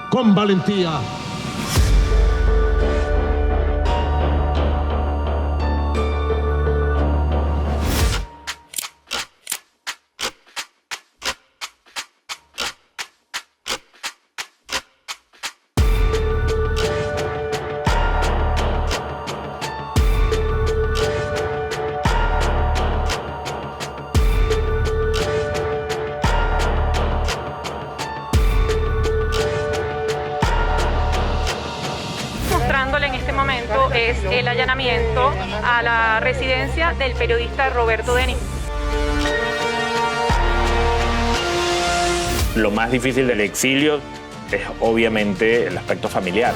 con valentía. Es el allanamiento a la residencia del periodista Roberto Deniz. Lo más difícil del exilio es obviamente el aspecto familiar.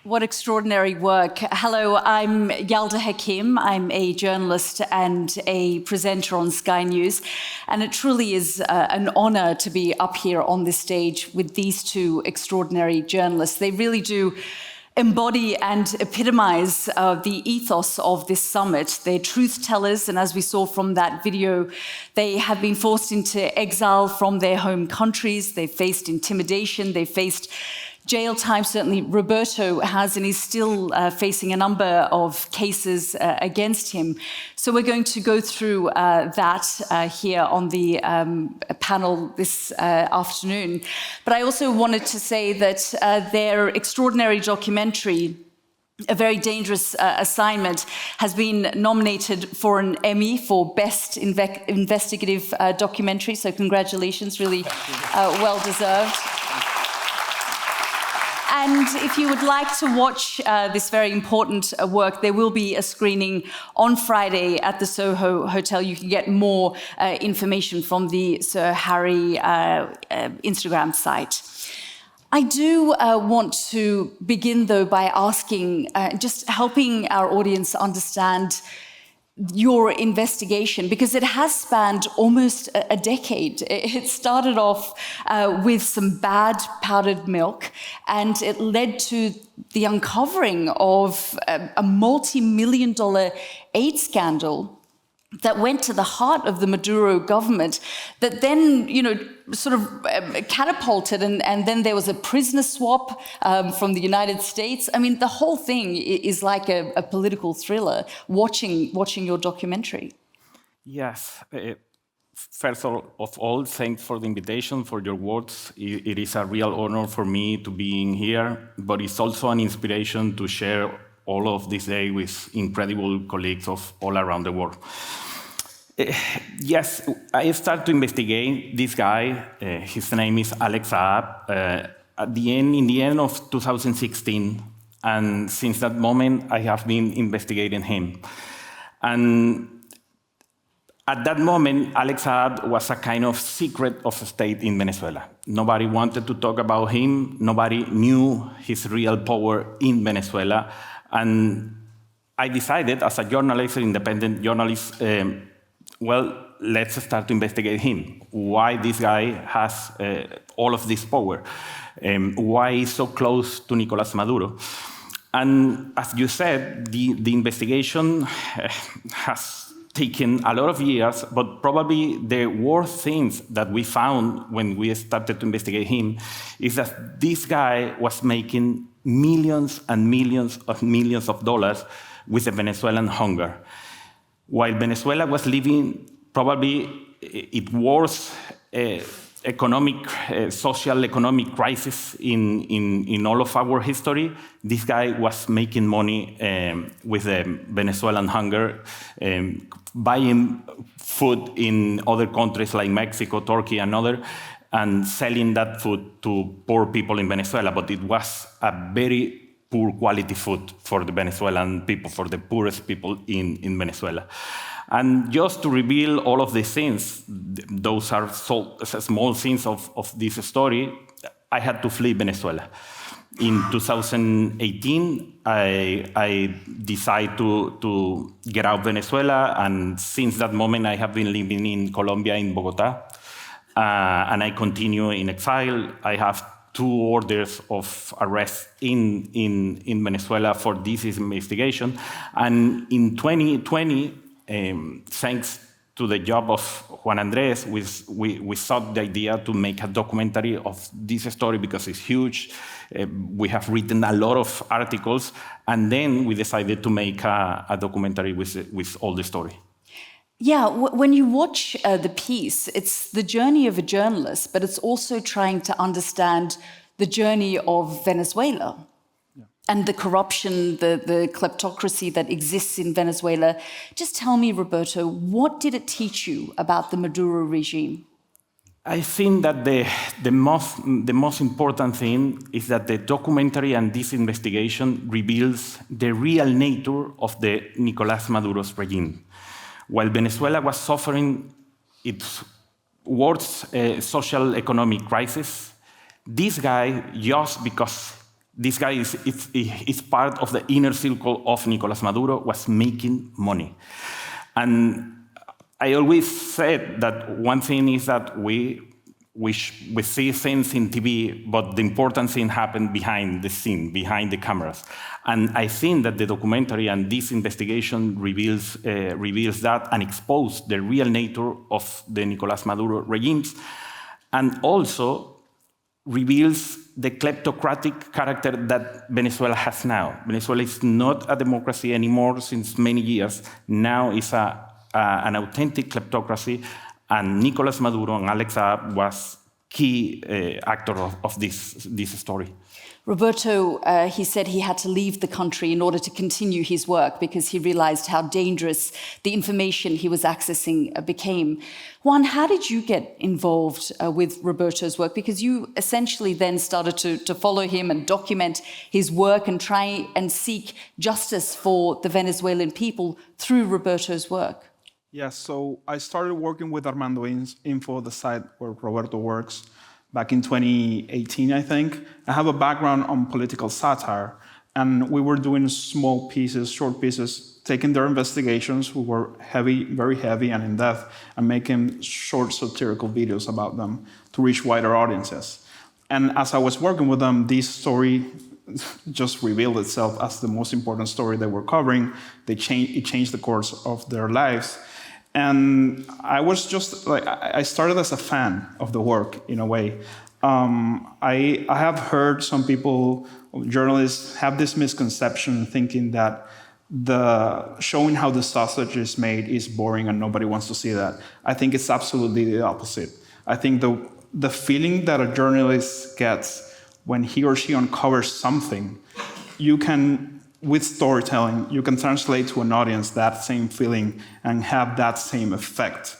What extraordinary work. Hello, I'm Yalda Hakim. I'm a journalist and a presenter on Sky News. And it truly is an honor to be up here on this stage with these two extraordinary journalists. They really do embody and epitomize the ethos of this summit. They're truth tellers, and as we saw from that video, they have been forced into exile from their home countries. They've faced intimidation. They've faced jail time. Certainly Roberto has, and he's still facing a number of cases against him. So we're going to go through that here on the panel this afternoon. But I also wanted to say that their extraordinary documentary, A Very Dangerous Assignment, has been nominated for an Emmy for Best Investigative Documentary. So congratulations, really well deserved. And if you would like to watch this very important work, there will be a screening on Friday at the Soho Hotel. You can get more information from the Sir Harry Instagram site. I do want to begin, though, by asking, just helping our audience understand your investigation, because it has spanned almost a decade. It started off with some bad powdered milk, and it led to the uncovering of a multi-million-dollar aid scandal that went to the heart of the Maduro government, that then, sort of catapulted, and then there was a prisoner swap from the United States. I mean, the whole thing is like a political thriller, watching your documentary. Yes. First of all, thanks for the invitation, for your words. It is a real honor for me to be in here, but it's also an inspiration to share all of this day with incredible colleagues of all around the world. Yes, I started to investigate this guy. His name is Alex Saab. In the end of 2016, and since that moment, I have been investigating him. And at that moment, Alex Saab was a kind of secret of state in Venezuela. Nobody wanted to talk about him. Nobody knew his real power in Venezuela. And I decided, as a journalist, an independent journalist, let's start to investigate him. Why this guy has all of this power? Why he's so close to Nicolas Maduro? And as you said, the investigation has taken a lot of years, but probably the worst things that we found when we started to investigate him is that this guy was making millions and millions of dollars with the Venezuelan hunger. While Venezuela was living probably its worst social economic crisis in all of our history, this guy was making money with the Venezuelan hunger, buying food in other countries like Mexico, Turkey, and others, and selling that food to poor people in Venezuela. But it was a very poor quality food for the Venezuelan people, for the poorest people in Venezuela. And just to reveal all of the scenes, those are small scenes of this story, I had to flee Venezuela. In 2018, I decided to get out of Venezuela, and since that moment, I have been living in Colombia, in Bogota, and I continue in exile. I have 2 orders of arrest in Venezuela for this investigation, and in 2020, thanks to the job of Juan Andres, we thought the idea to make a documentary of this story because it's huge. We have written a lot of articles, and then we decided to make a documentary with all the story. Yeah, when you watch the piece, it's the journey of a journalist, but it's also trying to understand the journey of Venezuela. And the corruption, the kleptocracy that exists in Venezuela. Just tell me, Roberto, what did it teach you about the Maduro regime? I think that the most important thing is that the documentary and this investigation reveals the real nature of the Nicolás Maduro's regime. While Venezuela was suffering its worst social economic crisis, this guy, just because this guy is part of the inner circle of Nicolás Maduro, was making money. And I always said that one thing is that we see things in TV, but the important thing happened behind the scene, behind the cameras. And I think that the documentary and this investigation reveals that and exposes the real nature of the Nicolás Maduro regimes, and also reveals the kleptocratic character that Venezuela has now. Venezuela is not a democracy anymore since many years. Now it's an authentic kleptocracy, and Nicolás Maduro and Alex Saab was key actor of this story. Roberto, he said he had to leave the country in order to continue his work because he realized how dangerous the information he was accessing became. Juan, how did you get involved with Roberto's work? Because you essentially then started to follow him and document his work and try and seek justice for the Venezuelan people through Roberto's work. Yeah, so I started working with Armando.info, the site where Roberto works, back in 2018, I think. I have a background on political satire, and we were doing small pieces, short pieces, taking their investigations, who were heavy, very heavy and in-depth, and making short satirical videos about them to reach wider audiences. And as I was working with them, this story just revealed itself as the most important story they were covering. It changed the course of their lives. And I was just like, I started as a fan of the work in a way. I have heard some people, journalists, have this misconception thinking that showing how the sausage is made is boring and nobody wants to see that. I think it's absolutely the opposite. I think the feeling that a journalist gets when he or she uncovers something, you can, with storytelling, you can translate to an audience that same feeling and have that same effect.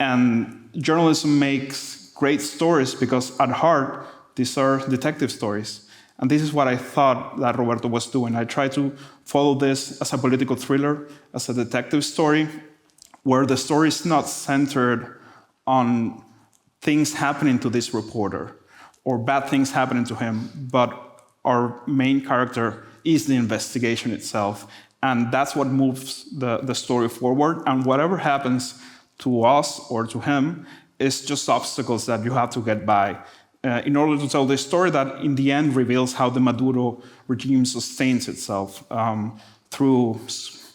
And journalism makes great stories because at heart, these are detective stories. And this is what I thought that Roberto was doing. I tried to follow this as a political thriller, as a detective story, where the story is not centered on things happening to this reporter or bad things happening to him, but our main character is the investigation itself. And that's what moves the story forward. And whatever happens to us or to him is just obstacles that you have to get by in order to tell this story that in the end reveals how the Maduro regime sustains itself through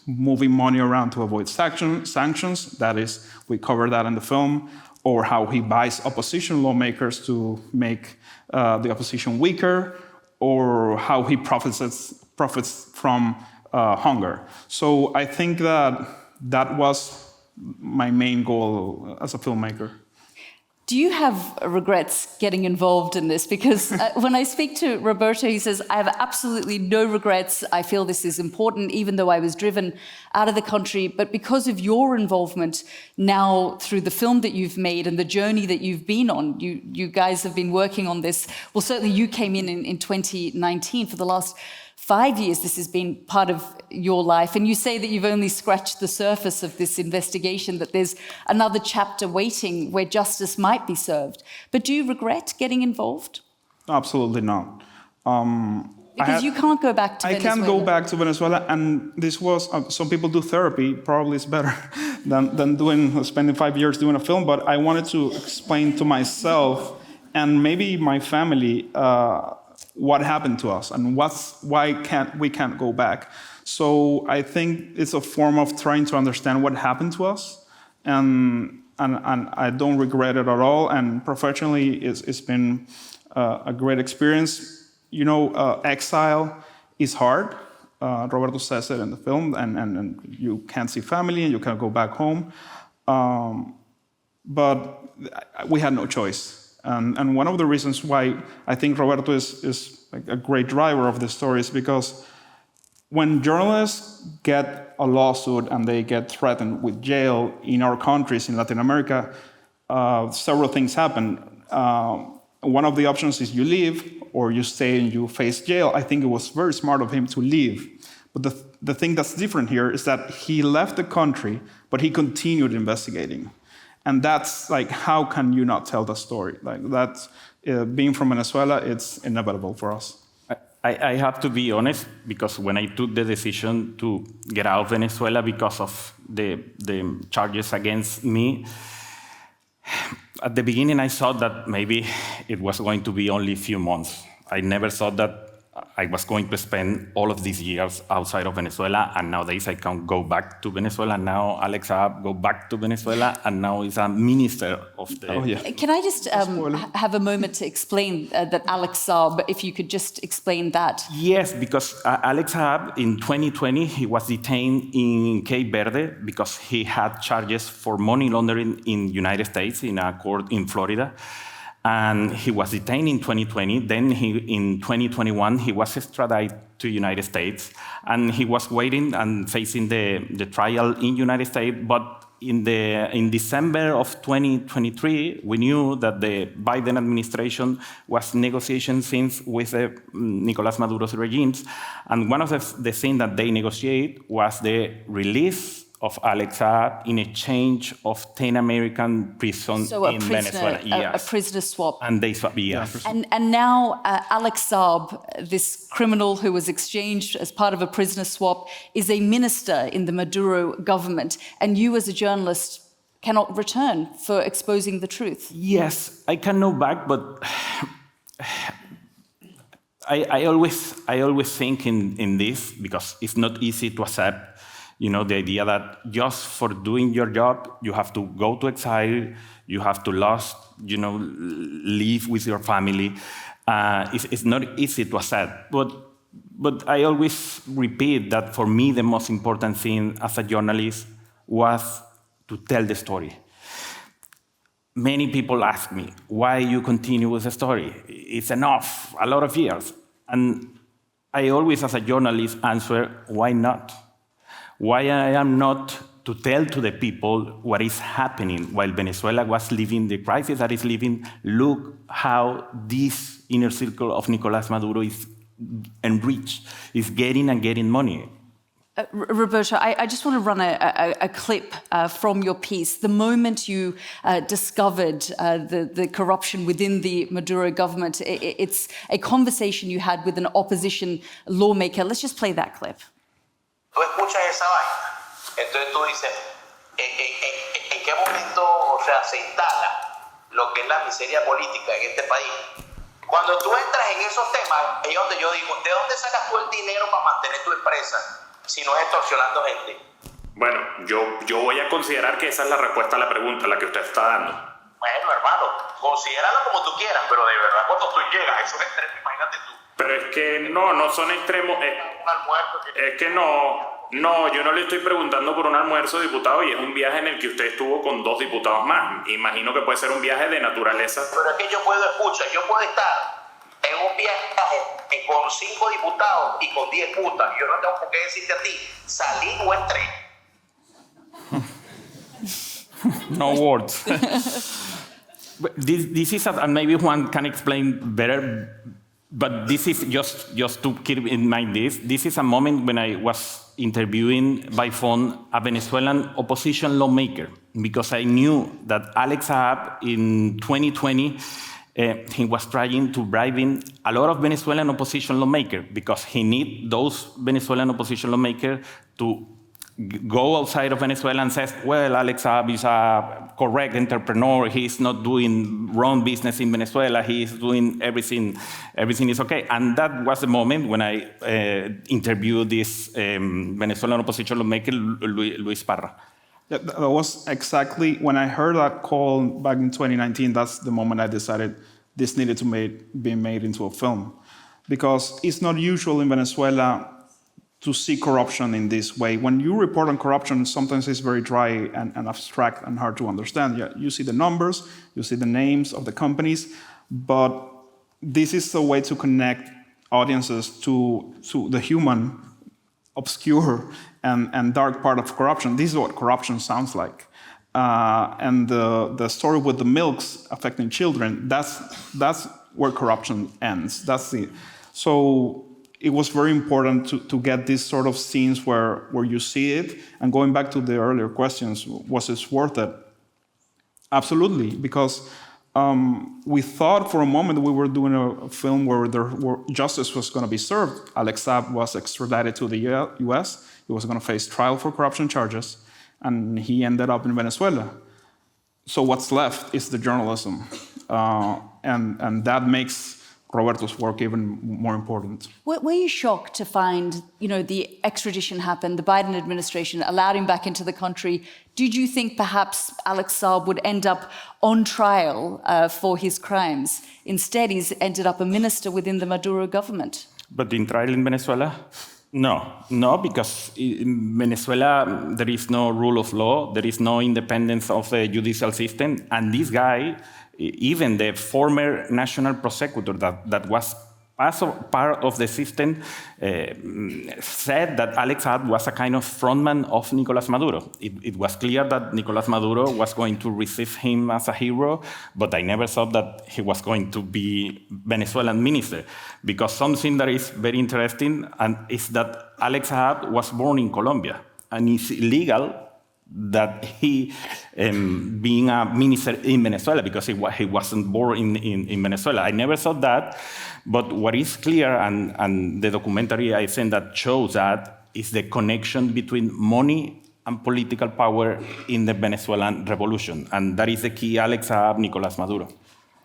moving money around to avoid sanctions. That is, we cover that in the film. Or how he buys opposition lawmakers to make the opposition weaker, or how he profits from hunger. So I think that was my main goal as a filmmaker. Do you have regrets getting involved in this? Because when I speak to Roberto, he says, I have absolutely no regrets. I feel this is important, even though I was driven out of the country. But because of your involvement now through the film that you've made and the journey that you've been on, you guys have been working on this. Well, certainly you came in 2019 for the last 5 years this has been part of your life, and you say that you've only scratched the surface of this investigation, that there's another chapter waiting where justice might be served. But do you regret getting involved? Absolutely not. Because you can't go back to Venezuela. I can't go back to Venezuela, and this was, some people do therapy, probably it's better than spending 5 years doing a film, but I wanted to explain to myself and maybe my family what happened to us and why we can't go back. So I think it's a form of trying to understand what happened to us, and I don't regret it at all, and professionally it's been a great experience. You know, exile is hard. Roberto says it in the film, and you can't see family and you can't go back home. But we had no choice. And one of the reasons why I think Roberto is like a great driver of this story is because when journalists get a lawsuit and they get threatened with jail in our countries in Latin America, several things happen. One of the options is you leave or you stay and you face jail. I think it was very smart of him to leave. But the thing that's different here is that he left the country, but he continued investigating. And that's like, how can you not tell the story? Like that's, being from Venezuela, it's inevitable for us. I have to be honest, because when I took the decision to get out of Venezuela because of the charges against me, at the beginning I thought that maybe it was going to be only a few months. I never thought that I was going to spend all of these years outside of Venezuela, and nowadays I can go back to Venezuela. Now Alex Saab go back to Venezuela, and now he's a minister of the... Oh, yeah. Can I just have a moment to explain that Alex Saab, if you could just explain that? Yes, because Alex Saab in 2020, he was detained in Cape Verde because he had charges for money laundering in the United States in a court in Florida. And he was detained in 2020. Then in 2021, he was extradited to the United States. And he was waiting and facing the trial in the United States. But in December of 2023, we knew that the Biden administration was negotiating things with Nicolás Maduro's regimes. And one of the things that they negotiated was the release of Alex Saab in exchange of 10 American prisons in Venezuela. Yes. A prisoner swap. And they swap, yes. And now Alex Saab, this criminal who was exchanged as part of a prisoner swap, is a minister in the Maduro government. And you as a journalist cannot return for exposing the truth. Yes, I can go back, but I always think in this, because it's not easy to accept. You know, the idea that just for doing your job, you have to go to exile, you have to live with your family. It's not easy to accept. But I always repeat that for me, the most important thing as a journalist was to tell the story. Many people ask me, why you continue with the story? It's enough, a lot of years. And I always, as a journalist, answer, why not? Why I am not to tell to the people what is happening while Venezuela was living the crisis that is living. Look how this inner circle of Nicolás Maduro is enriched, is getting and getting money. Roberto, I just want to run a clip from your piece. The moment you discovered the corruption within the Maduro government, it's a conversation you had with an opposition lawmaker. Let's just play that clip. Tú escuchas esa vaina, entonces tú dices, ¿en qué momento, se instala lo que es la miseria política en este país? Cuando tú entras en esos temas, es donde yo digo, ¿de dónde sacas tú el dinero para mantener tu empresa si no es extorsionando gente? Bueno, yo voy a considerar que esa es la respuesta a la pregunta, la que usted está dando. Bueno, hermano, considéralo como tú quieras, pero de verdad cuando tú llegas a esos extremos, imagínate tú. Pero es que no son extremos. Es que no, yo no le estoy preguntando por un almuerzo, diputado, y es un viaje en el que usted estuvo con 2 diputados más. Imagino que puede ser un viaje de naturaleza. Pero es que yo puedo estar en un viaje con 5 diputados y con 10 putas. Yo no tengo por qué decirte a ti, salí o entré. No words. This is, and maybe Juan can explain better, But this is just to keep in mind this is a moment when I was interviewing by phone a Venezuelan opposition lawmaker, because I knew that Alex Saab in 2020, he was trying to bribe in a lot of Venezuelan opposition lawmakers, because he need those Venezuelan opposition lawmakers to go outside of Venezuela and says, well, Alex Saab is a correct entrepreneur. He's not doing wrong business in Venezuela. He's doing everything is okay. And that was the moment when I interviewed this Venezuelan opposition lawmaker, Luis Parra. That was exactly when I heard that call back in 2019. That's the moment I decided this needed to be made into a film, because it's not usual in Venezuela to see corruption in this way. When you report on corruption, sometimes it's very dry and abstract and hard to understand. Yeah, you see the numbers, you see the names of the companies, but this is a way to connect audiences to the human, obscure, and dark part of corruption. This is what corruption sounds like. And the story with the milks affecting children, that's where corruption ends. So it was very important to get these sort of scenes where you see it. And going back to the earlier questions, was it worth it? Absolutely, because we thought for a moment we were doing a film where justice was going to be served. Alex Saab was extradited to the US. He was going to face trial for corruption charges, and he ended up in Venezuela. So what's left is the journalism, and that makes Roberto's work even more important. Were you shocked to find, the extradition happened, the Biden administration allowed him back into the country? Did you think perhaps Alex Saab would end up on trial for his crimes? Instead, he's ended up a minister within the Maduro government. But in trial in Venezuela? No, because in Venezuela there is no rule of law, there is no independence of the judicial system, and this guy, even the former national prosecutor that was part of the system, said that Alex Saab was a kind of frontman of Nicolás Maduro. It was clear that Nicolás Maduro was going to receive him as a hero, but I never thought that he was going to be Venezuelan minister, because something that is very interesting is that Alex Saab was born in Colombia, and it's illegal that he being a minister in Venezuela, because he wasn't born in Venezuela. I never thought that, but what is clear, and the documentary I think that shows that, is the connection between money and political power in the Venezuelan revolution, and that is the key Alex Saab, Nicolás Maduro.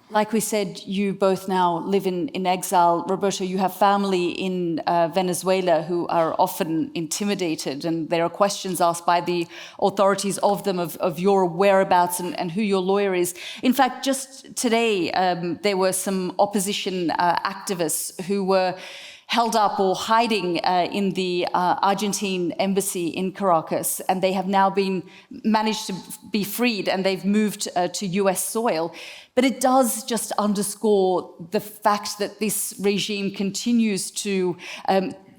Like we said, you both now live in exile. Roberto, you have family in Venezuela who are often intimidated, and there are questions asked by the authorities of them, of your whereabouts and who your lawyer is. In fact, just today, there were some opposition activists who were held up or hiding in the Argentine embassy in Caracas, and they have now managed to be freed, and they've moved to US soil. But it does just underscore the fact that this regime continues to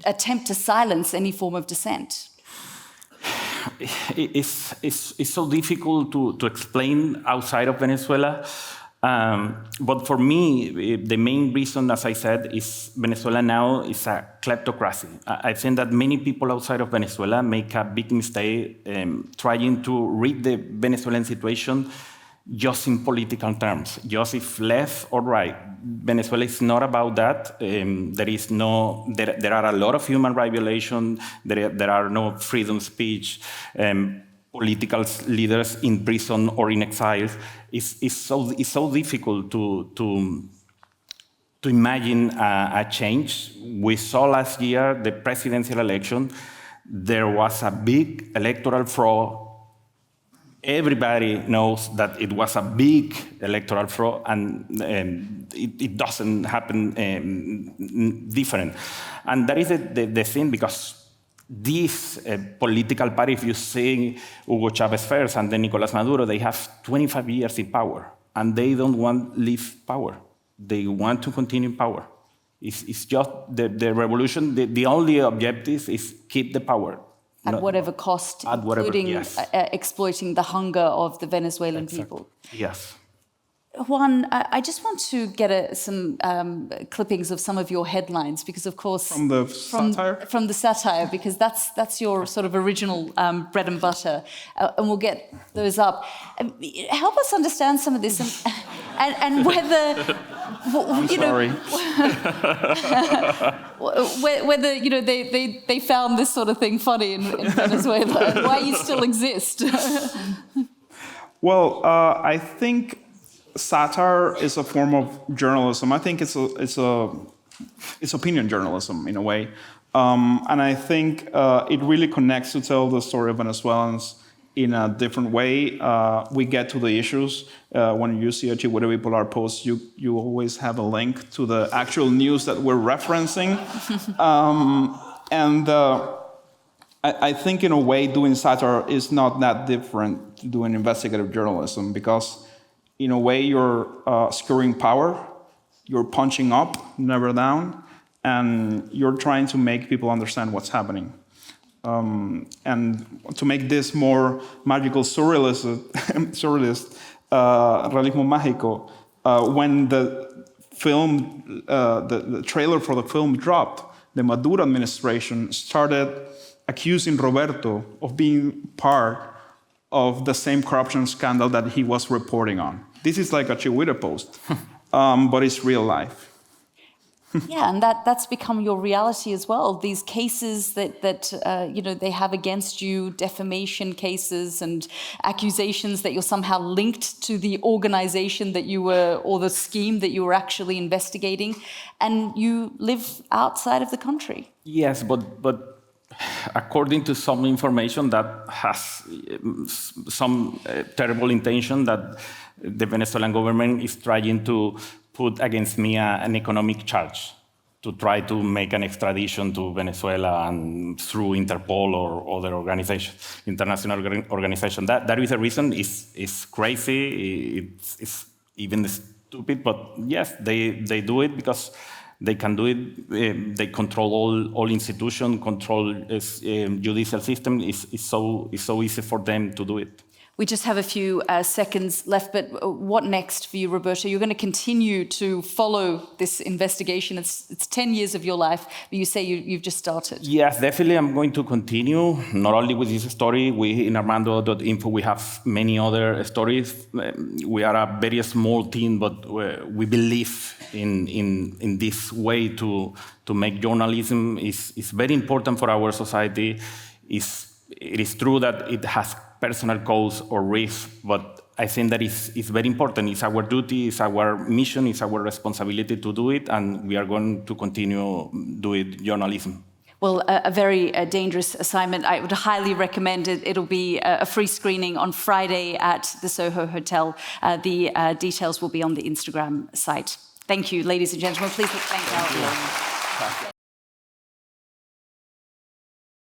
attempt to silence any form of dissent. It's so difficult to explain outside of Venezuela. But for me, the main reason, as I said, is Venezuela now is a kleptocracy. I think that many people outside of Venezuela make a big mistake trying to read the Venezuelan situation just in political terms, just if left or right. Venezuela is not about that. There are a lot of human rights violations. There are no freedom of speech. Political leaders in prison or in exile. It's so difficult to imagine a change. We saw last year the presidential election. There was a big electoral fraud. Everybody knows that it was a big electoral fraud, and it doesn't happen different. And that is the thing, because these political party, if you see Hugo Chavez first and then Nicolás Maduro, they have 25 years in power, and they don't want to leave power. They want to continue in power. It's just the revolution. The only objective is keep the power. At whatever cost, including yes. Exploiting the hunger of the Venezuelan people. Yes. Juan, I just want to get some clippings of some of your headlines, because of course From the satire? From the satire, because that's your sort of original bread and butter, and we'll get those up. Help us understand some of this, and whether Sorry. whether they found this sort of thing funny in Venezuela, and why you still exist. Well, I think satire is a form of journalism. I think it's opinion journalism in a way, and I think it really connects to tell the story of Venezuelans in a different way. We get to the issues. When you see a Chihuahua Bipolar post, you always have a link to the actual news that we're referencing, and I think in a way doing satire is not that different to doing investigative journalism, because in a way you're skewering power, you're punching up, never down, and you're trying to make people understand what's happening. And to make this more magical surrealist realismo mágico, when the film, the trailer for the film dropped, the Maduro administration started accusing Roberto of being part of the same corruption scandal that he was reporting on. This is like a Chihuahua post, but it's real life. Yeah, and that's become your reality as well. These cases that they have against you, defamation cases and accusations that you're somehow linked to the organization that you were, or the scheme that you were actually investigating, and you live outside of the country. Yes, but according to some information that has some terrible intention, that the Venezuelan government is trying to put against me an economic charge to try to make an extradition to Venezuela and through Interpol or other organizations, international organization. That is the reason. It's crazy. It's even stupid. But yes, they do it because they can do it. They control all institutions, control judicial system. It's so easy for them to do it. We just have a few seconds left, but what next for you, Roberto? You're going to continue to follow this investigation. It's 10 years of your life, but you say you've just started. Yes, definitely I'm going to continue, not only with this story. We in Armando.info, we have many other stories. We are a very small team, but we believe in this way to make journalism. Is very important for our society. It is true that it has personal costs or risks, but I think that it's very important. It's our duty, it's our mission, it's our responsibility to do it, and we are going to continue doing journalism. Well, a very dangerous assignment. I would highly recommend it. It'll be a free screening on Friday at the Soho Hotel. The details will be on the Instagram site. Thank you, ladies and gentlemen. Please thank Yalda.